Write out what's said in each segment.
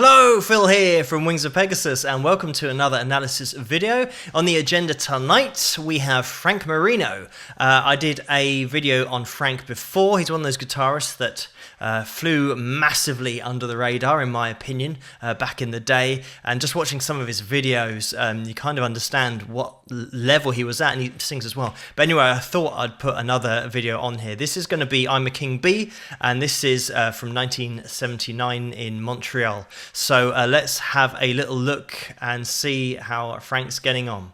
Hello, Phil here from Wings of Pegasus, and welcome to another analysis video. On the agenda tonight, we have Frank Marino. I did a video on Frank before. He's one of those guitarists that flew massively under the radar, in my opinion, back in the day. And just watching some of his videos, you kind of understand what level he was at, and he sings as well. But anyway, I thought I'd put another video on here. This is going to be I'm a King B, and this is from 1979 in Montreal. So let's have a little look and see how Frank's getting on.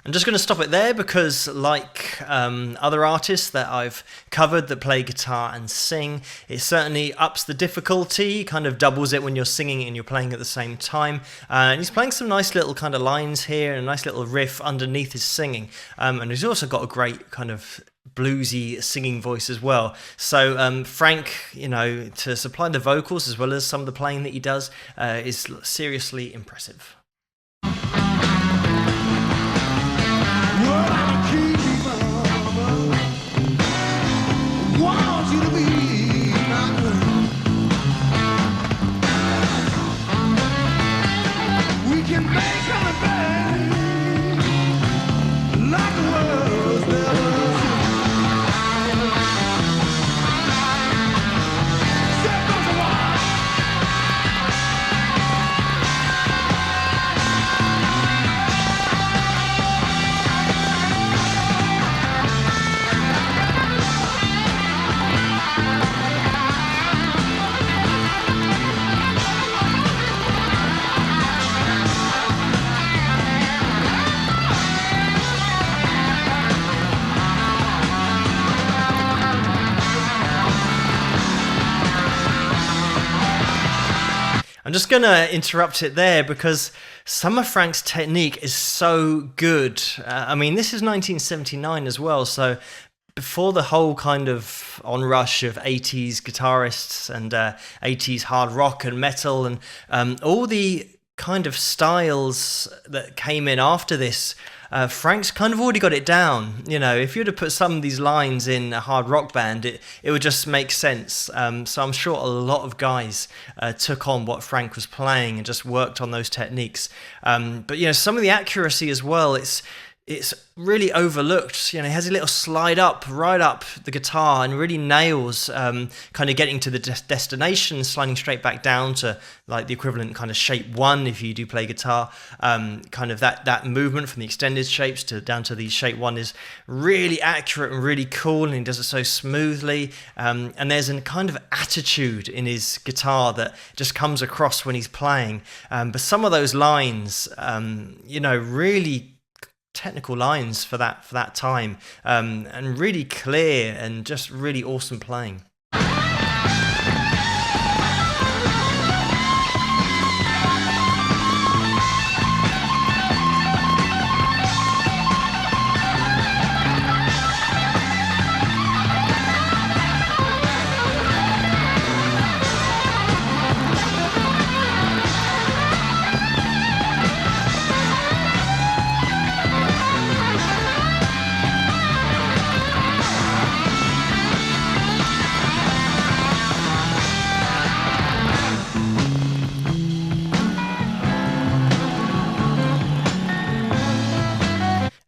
I'm just going to stop it there because, like other artists that I've covered that play guitar and sing, it certainly ups the difficulty, kind of doubles it when you're singing and you're playing at the same time. And he's playing some nice little kind of lines here and a nice little riff underneath his singing. And he's also got a great kind of bluesy singing voice as well. So Frank, you know, to supply the vocals as well as some of the playing that he does is seriously impressive. I'm just going to interrupt it there because some of Frank's technique is so good. I mean, this is 1979 as well, so before the whole kind of onrush of 80s guitarists and 80s hard rock and metal and all the kind of styles that came in after this, Frank's kind of already got it down. You know, if you were to put some of these lines in a hard rock band, it would just make sense. So I'm sure a lot of guys took on what Frank was playing and just worked on those techniques. But, you know, some of the accuracy as well, it's really overlooked. You know, he has a little slide up, right up the guitar and really nails kind of getting to the destination, sliding straight back down to like the equivalent kind of shape 1 if you do play guitar. Kind of that movement from the extended shapes to down to the shape 1 is really accurate and really cool, and he does it so smoothly. And there's a kind of attitude in his guitar that just comes across when he's playing. But some of those lines, you know, really technical lines for that time, and really clear and just really awesome playing.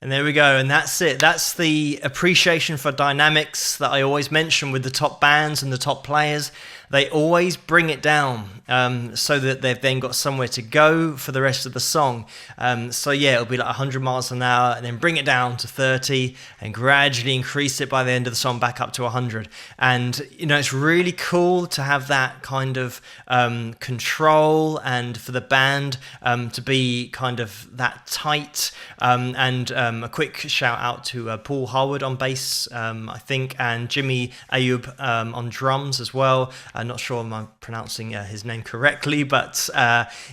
There we go, and that's it. That's the appreciation for dynamics that I always mention with the top bands and the top players. They always bring it down so that they've then got somewhere to go for the rest of the song. So yeah, it'll be like 100 miles an hour and then bring it down to 30 and gradually increase it by the end of the song back up to 100. And, you know, it's really cool to have that kind of control and for the band to be kind of that tight. And a quick shout out to Paul Harwood on bass, I think, and Jimmy Ayub on drums as well. I'm not sure am I pronouncing his name correctly, but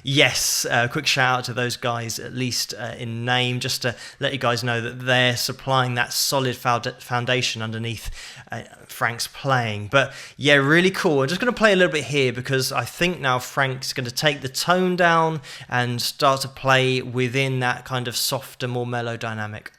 yes, quick shout out to those guys, at least in name, just to let you guys know that they're supplying that solid foundation underneath Frank's playing. But yeah, really cool. I'm just going to play a little bit here because I think now Frank's going to take the tone down and start to play within that kind of softer, more mellow dynamic.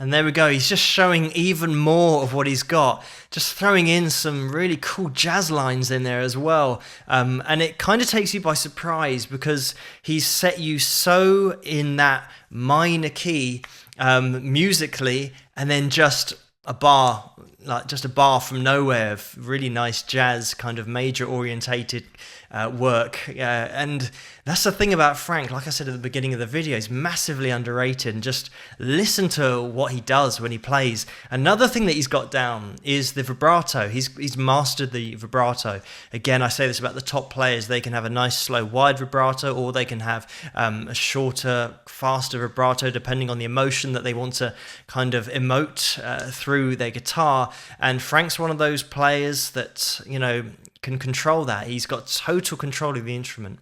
And there we go, he's just showing even more of what he's got, just throwing in some really cool jazz lines in there as well. And it kind of takes you by surprise because he's set you so in that minor key musically, and then just a bar, like just a bar from nowhere of really nice jazz, kind of major orientated work. And that's the thing about Frank, like I said at the beginning of the video, he's massively underrated, and just listen to what he does when he plays. Another thing that he's got down is the vibrato. He's mastered the vibrato. Again, I say this about the top players, they can have a nice slow wide vibrato, or they can have a shorter, faster vibrato depending on the emotion that they want to kind of emote through their guitar. And Frank's one of those players that, you know, can control that. He's got total control of the instrument.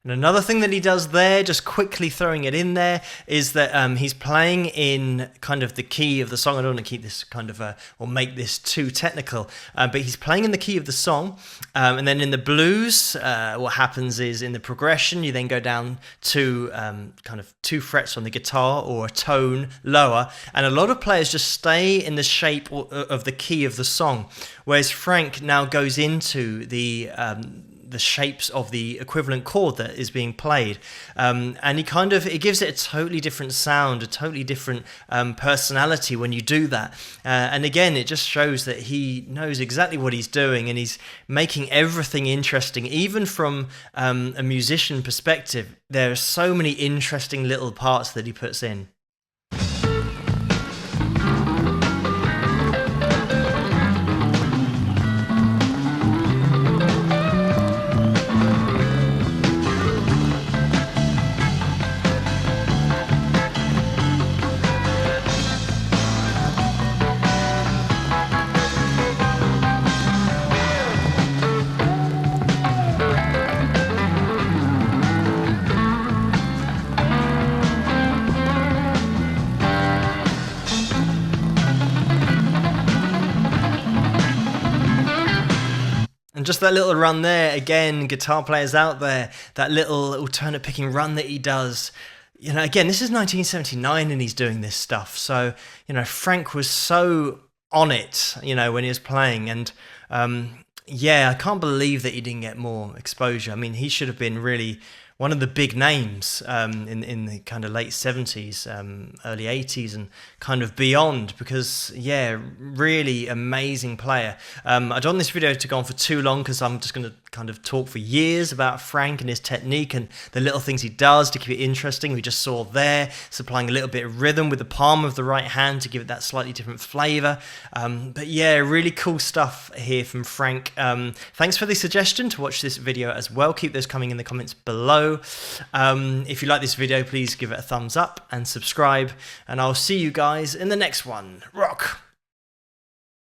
And another thing that he does there, just quickly throwing it in there, is that he's playing in kind of the key of the song. I don't want to keep this kind of, or make this too technical, but he's playing in the key of the song. And then in the blues, what happens is in the progression, you then go down to kind of 2 frets on the guitar or a tone lower. And a lot of players just stay in the shape of the key of the song, whereas Frank now goes into the shapes of the equivalent chord that is being played, and it gives it a totally different sound, a totally different personality when you do that. And again, it just shows that he knows exactly what he's doing, and he's making everything interesting. Even from a musician perspective, there are so many interesting little parts that he puts in. And just that little run there, again, guitar players out there, that little alternate picking run that he does. You know, again, this is 1979 and he's doing this stuff. So, you know, Frank was so on it, you know, when he was playing. And yeah, I can't believe that he didn't get more exposure. I mean, he should have been really one of the big names in the kind of late 70s, early 80s, and kind of beyond, because, yeah, really amazing player. I don't want this video to go on for too long because I'm just going to kind of talk for years about Frank and his technique and the little things he does to keep it interesting. We just saw there, supplying a little bit of rhythm with the palm of the right hand to give it that slightly different flavor. But yeah, really cool stuff here from Frank. Thanks for the suggestion to watch this video as well. Keep those coming in the comments below. If you like this video, please give it a thumbs up and subscribe, and I'll see you guys in the next one. Rock!